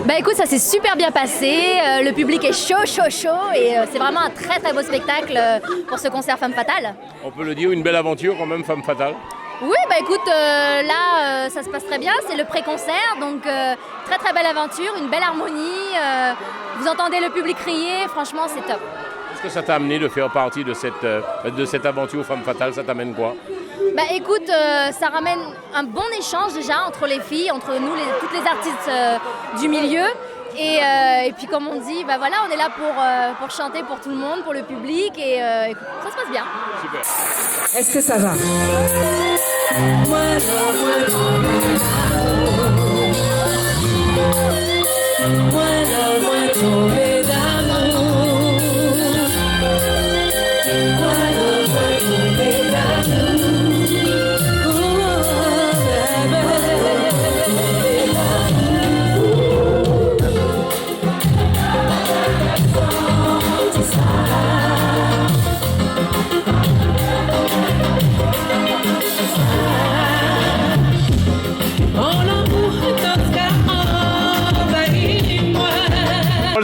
Bah écoute, ça s'est super bien passé, le public est chaud et c'est vraiment un très très beau spectacle pour ce concert Femme Fatale. On peut le dire, une belle aventure quand même, Femme Fatale. Oui, bah écoute, là ça se passe très bien, c'est le pré-concert, donc très très belle aventure, une belle harmonie, vous entendez le public crier, franchement c'est top. Qu'est-ce que ça t'a amené de faire partie de cette aventure Femme Fatale? Ça t'amène quoi? Bah écoute, ça ramène un bon échange déjà entre les filles, entre nous, toutes les artistes du milieu. Et puis comme on dit, bah voilà, on est là pour chanter pour tout le monde, pour le public et écoute, ça se passe bien. Super. Est-ce que ça va?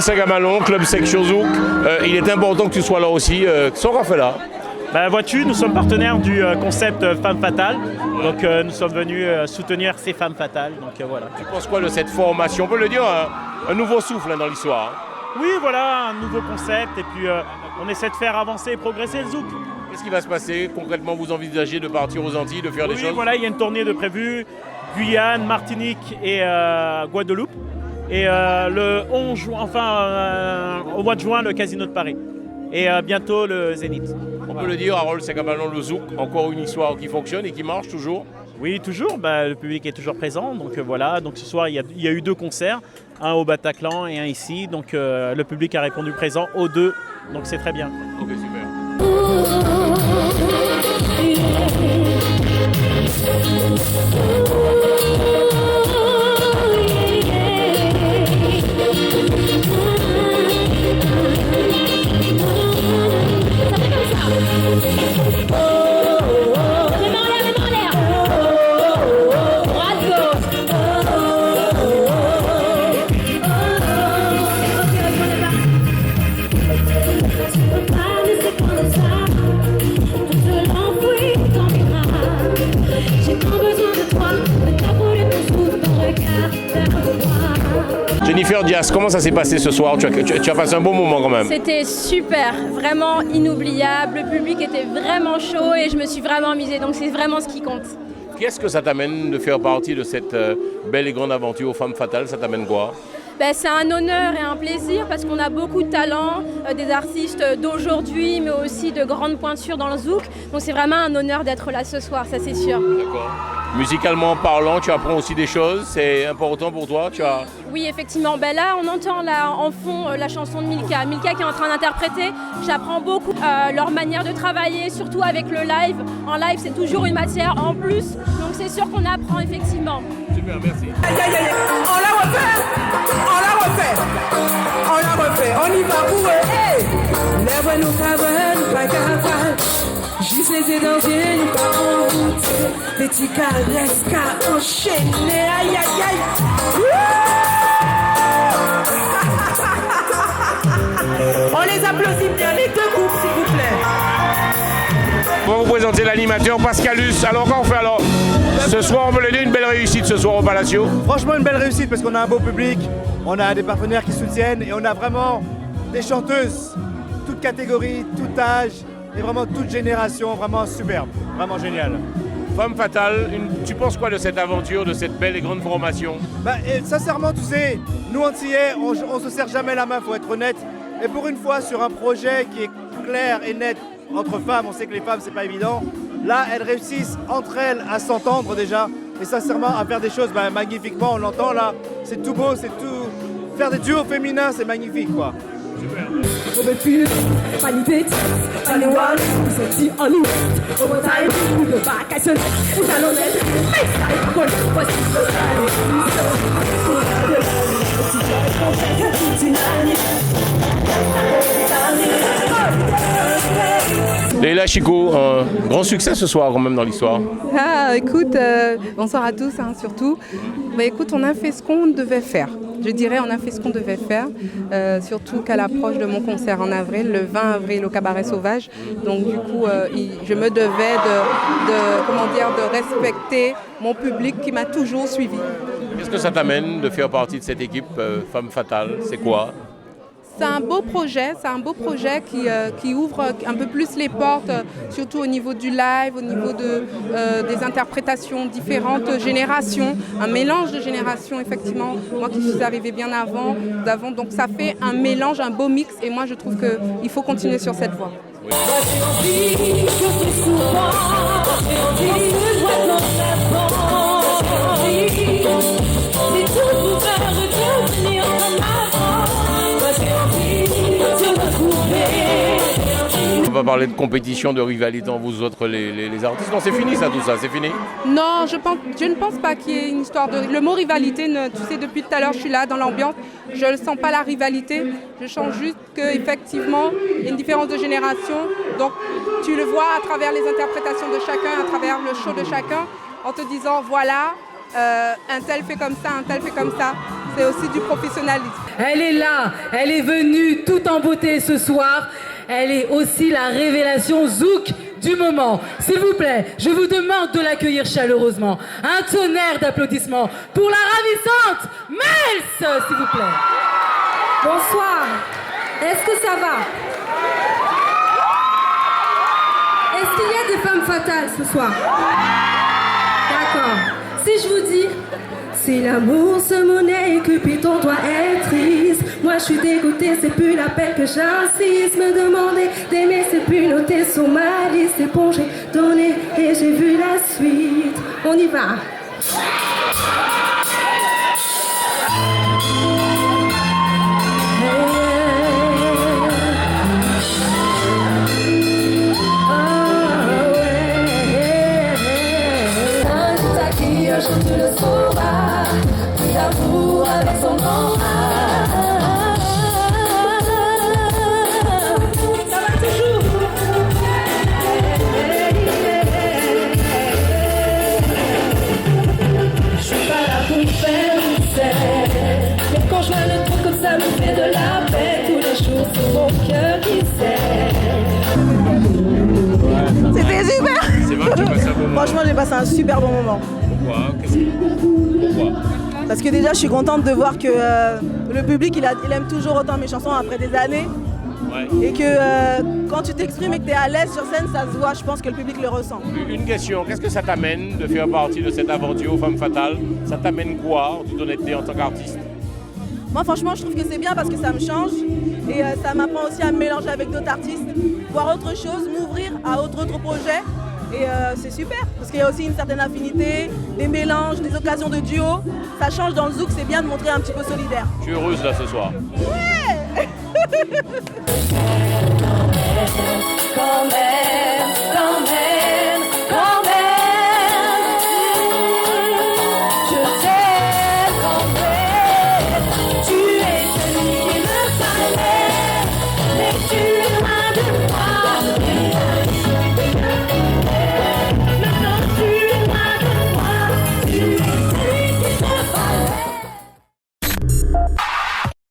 Saint-Gamalon, Club Section Zouk, il est important que tu sois là aussi. Qu'est-ce qu'on fait là? Bah, vois-tu, nous sommes partenaires du concept Femme Fatale, donc nous sommes venus soutenir ces femmes fatales. Donc, voilà. Tu penses quoi de cette formation? On peut le dire, un nouveau souffle dans l'histoire. Oui, voilà, un nouveau concept et puis on essaie de faire avancer et progresser le zouk. Qu'est-ce qui va se passer concrètement? Vous envisagez de partir aux Antilles, de faire des choses? Oui, voilà, il y a une tournée de prévue, Guyane, Martinique et Guadeloupe. Et le 11 juin, au mois de juin, le Casino de Paris. Et bientôt le Zénith. On peut le dire, Harold Saint-Gamalon, le zouk, encore une histoire qui fonctionne et qui marche toujours. Oui, toujours. Bah, le public est toujours présent. Donc voilà. Donc ce soir, il y a eu 2 concerts, un au Bataclan et un ici. Donc le public a répondu présent aux 2. Donc c'est très bien. Ok, super. Jennifer Diaz, comment ça s'est passé ce soir? Tu as passé un bon moment quand même. C'était super, vraiment inoubliable, le public était vraiment chaud et je me suis vraiment amusée, donc c'est vraiment ce qui compte. Qu'est-ce que ça t'amène de faire partie de cette belle et grande aventure Femme Fatale? Ça t'amène quoi? Ben, c'est un honneur et un plaisir parce qu'on a beaucoup de talents, des artistes d'aujourd'hui mais aussi de grandes pointures dans le zouk. Donc c'est vraiment un honneur d'être là ce soir, ça c'est sûr. D'accord. Musicalement parlant, tu apprends aussi des choses, c'est important pour toi? Oui, effectivement. Ben là, on entend là, en fond la chanson de Milka. Milka qui est en train d'interpréter. J'apprends beaucoup leur manière de travailler, surtout avec le live. En live, c'est toujours une matière en plus. Donc c'est sûr qu'on apprend effectivement. Super, merci. On la refait, on y va pour eux. Hey! Lève nous cabane, pas cavale. Juste les édanciers, nous pas envoûter. Petit caresses, qu'à enchaîner. Aïe, aïe, aïe. On les applaudit bien, les 2 groupes, s'il vous plaît. On va vous présenter l'animateur Pascalus. Alors, quand on fait alors? Ce soir, on peut le dire, une belle réussite ce soir au Palacio. Franchement, une belle réussite parce qu'on a un beau public, on a des partenaires qui soutiennent et on a vraiment des chanteuses, toutes catégories, tout âge et vraiment toute génération, vraiment superbe, vraiment génial. Femme Fatale, tu penses quoi de cette aventure, de cette belle et grande formation? Sincèrement, tu sais, nous Antillais, on se serre jamais la main, faut être honnête. Et pour une fois, sur un projet qui est clair et net entre femmes, on sait que les femmes, c'est pas évident. Là, elles réussissent entre elles à s'entendre déjà et sincèrement à faire des choses magnifiquement. On l'entend là, c'est tout beau, c'est tout. Faire des duos féminins, c'est magnifique quoi. Super. Super. Léa Chico, un grand succès ce soir quand même dans l'histoire. Ah, écoute, bonsoir à tous, surtout. Bah, écoute, on a fait ce qu'on devait faire. Je dirais, on a fait ce qu'on devait faire, surtout qu'à l'approche de mon concert en avril, le 20 avril au Cabaret Sauvage. Donc du coup, je me devais de respecter mon public qui m'a toujours suivi. Qu'est-ce que ça t'amène de faire partie de cette équipe Femme Fatale? C'est quoi? C'est un beau projet, qui ouvre un peu plus les portes, surtout au niveau du live, au niveau des interprétations, différentes générations, un mélange de générations effectivement. Moi qui suis arrivée bien avant, donc ça fait un mélange, un beau mix et moi je trouve qu'il faut continuer sur cette voie. Oui. On va parler de compétition, de rivalité entre vous autres, les artistes. Non, c'est fini ça, tout ça, c'est fini? Non, je ne pense pas qu'il y ait une histoire de... Le mot rivalité, tu sais, depuis tout à l'heure, je suis là dans l'ambiance, je ne sens pas la rivalité. Je sens juste qu'effectivement, il y a une différence de génération. Donc, tu le vois à travers les interprétations de chacun, à travers le show de chacun, en te disant, voilà, un tel fait comme ça, un tel fait comme ça. C'est aussi du professionnalisme. Elle est là, elle est venue tout en beauté ce soir. Elle est aussi la révélation Zouk du moment. S'il vous plaît, je vous demande de l'accueillir chaleureusement. Un tonnerre d'applaudissements pour la ravissante Mels, s'il vous plaît. Bonsoir. Est-ce que ça va? Est-ce qu'il y a des femmes fatales ce soir? D'accord. Si je vous dis... Si l'amour se monnaie, Cupidon doit être triste. Moi je suis dégoûtée, c'est plus la peine que j'insiste. Me demander d'aimer, c'est plus noté sur ma liste. C'est bon, j'ai donné et j'ai vu la suite. On y va. Je te le sauras, puis l'amour avec son nom. Ça va toujours. Je suis pas là pour faire une scène, mais quand je vois le truc comme ça me fait de la peine. Tous les jours c'est mon cœur qui sait. C'était super. C'est vrai que tu passes un bon moment. Franchement, j'ai passé un super bon moment. Pourquoi? Parce que déjà, je suis contente de voir que le public, il aime toujours autant mes chansons après des années. Ouais. Et que quand tu t'exprimes et que tu es à l'aise sur scène, ça se voit. Je pense que le public le ressent. Une question, qu'est-ce que ça t'amène de faire partie de cette aventure Femme Fatale? Ça t'amène quoi, en toute honnêteté, en tant qu'artiste? Moi, franchement, je trouve que c'est bien parce que ça me change. Et ça m'apprend aussi à me mélanger avec d'autres artistes, voir autre chose, m'ouvrir à autres projets. Et c'est super, parce qu'il y a aussi une certaine affinité, des mélanges, des occasions de duo. Ça change dans le zouk, c'est bien de montrer un petit peu solidaire. Tu es heureuse là ce soir? Ouais. Quand même, quand même, quand même. Je t'aime quand même. Tu es celui qui me fallait, mais tu es loin de moi. Maintenant tu es loin de moi. Tu es celui qui me fallait.